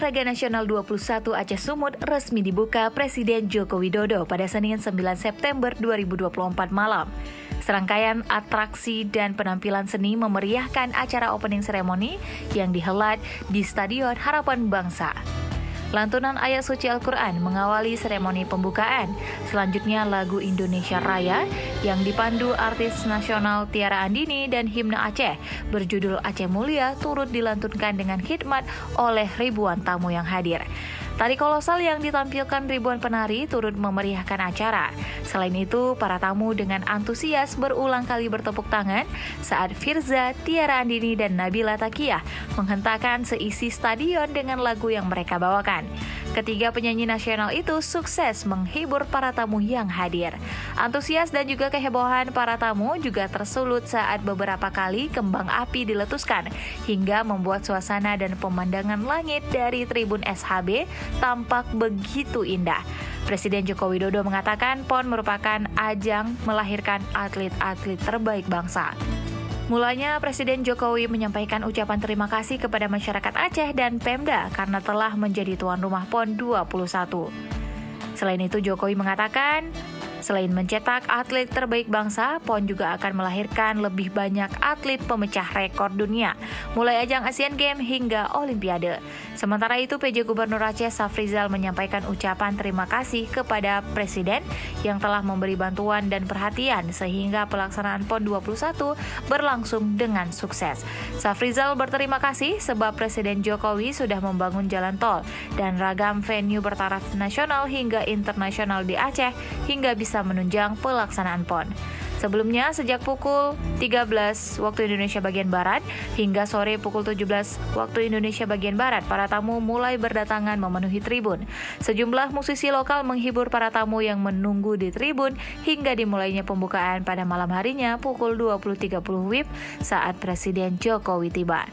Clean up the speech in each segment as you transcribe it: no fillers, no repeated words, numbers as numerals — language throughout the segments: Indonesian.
Olahraga Nasional 21 Aceh Sumut resmi dibuka Presiden Joko Widodo pada Senin 9 September 2024 malam. Serangkaian atraksi dan penampilan seni memeriahkan acara opening ceremony yang dihelat di Stadion Harapan Bangsa. Lantunan ayat suci Al-Quran mengawali seremoni pembukaan. Selanjutnya lagu Indonesia Raya yang dipandu artis nasional Tiara Andini dan himne Aceh berjudul Aceh Mulia turut dilantunkan dengan khidmat oleh ribuan tamu yang hadir. Tari kolosal yang ditampilkan ribuan penari turut memeriahkan acara. Selain itu, para tamu dengan antusias berulang kali bertepuk tangan saat Firza, Tiara Andini, dan Nabila Takiyah menghentakkan seisi stadion dengan lagu yang mereka bawakan. Ketiga penyanyi nasional itu sukses menghibur para tamu yang hadir. Antusias dan juga kehebohan para tamu juga tersulut saat beberapa kali kembang api diletuskan hingga membuat suasana dan pemandangan langit dari tribun SHB tampak begitu indah. Presiden Joko Widodo mengatakan PON merupakan ajang melahirkan atlet-atlet terbaik bangsa. Mulanya Presiden Jokowi menyampaikan ucapan terima kasih kepada masyarakat Aceh dan Pemda karena telah menjadi tuan rumah PON 21. Selain itu Jokowi mengatakan, selain mencetak atlet terbaik bangsa, PON juga akan melahirkan lebih banyak atlet pemecah rekor dunia, mulai ajang Asian Games hingga Olimpiade. Sementara itu, PJ Gubernur Aceh Safrizal menyampaikan ucapan terima kasih kepada Presiden yang telah memberi bantuan dan perhatian sehingga pelaksanaan PON 21 berlangsung dengan sukses. Safrizal berterima kasih sebab Presiden Jokowi sudah membangun jalan tol dan ragam venue bertaraf nasional hingga internasional di Aceh hingga bisa menunjang pelaksanaan PON. Sebelumnya, sejak pukul 13 waktu Indonesia bagian Barat hingga sore pukul 17 waktu Indonesia bagian Barat, para tamu mulai berdatangan memenuhi tribun. Sejumlah musisi lokal menghibur para tamu yang menunggu di tribun hingga dimulainya pembukaan pada malam harinya pukul 20.30 WIB saat Presiden Jokowi tiba.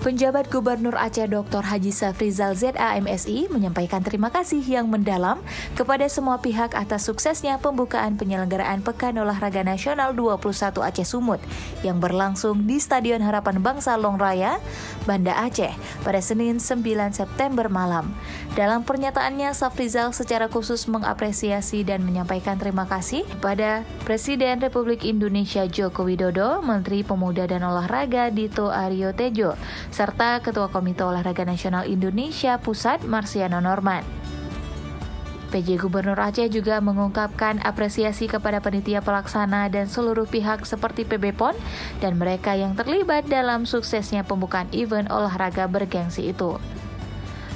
Penjabat Gubernur Aceh Dr. Haji Safrizal ZAMSI menyampaikan terima kasih yang mendalam kepada semua pihak atas suksesnya pembukaan penyelenggaraan Pekan Olahraga Nasional 21 Aceh Sumut yang berlangsung di Stadion Harapan Bangsa Long Raya, Banda Aceh pada Senin 9 September malam. Dalam pernyataannya, Safrizal secara khusus mengapresiasi dan menyampaikan terima kasih kepada Presiden Republik Indonesia Joko Widodo, Menteri Pemuda dan Olahraga Dito Aryo Tejo, serta Ketua Komite Olahraga Nasional Indonesia Pusat Marsiano Norman. PJ Gubernur Aceh juga mengungkapkan apresiasi kepada panitia pelaksana dan seluruh pihak seperti PB PON dan mereka yang terlibat dalam suksesnya pembukaan event olahraga bergengsi itu.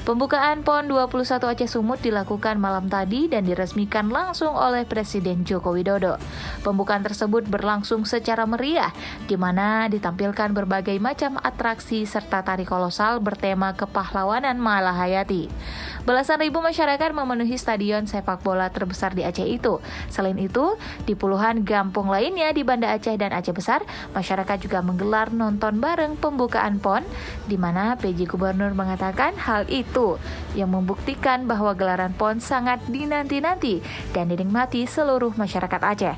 Pembukaan PON 21 Aceh Sumut dilakukan malam tadi dan diresmikan langsung oleh Presiden Joko Widodo. Pembukaan tersebut berlangsung secara meriah, di mana ditampilkan berbagai macam atraksi serta tari kolosal bertema kepahlawanan Malahayati. Belasan ribu masyarakat memenuhi stadion sepak bola terbesar di Aceh itu. Selain itu, di puluhan kampung lainnya di Banda Aceh dan Aceh Besar, masyarakat juga menggelar nonton bareng pembukaan PON, di mana PJ Gubernur mengatakan hal itu yang membuktikan bahwa gelaran PON sangat dinanti-nanti dan dinikmati seluruh masyarakat Aceh.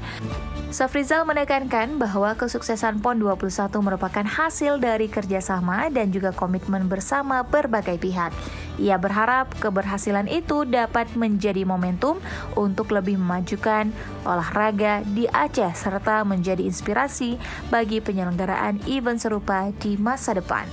Safrizal menekankan bahwa kesuksesan PON 21 merupakan hasil dari kerjasama dan juga komitmen bersama berbagai pihak. Ia berharap keberhasilan itu dapat menjadi momentum untuk lebih memajukan olahraga di Aceh serta menjadi inspirasi bagi penyelenggaraan event serupa di masa depan.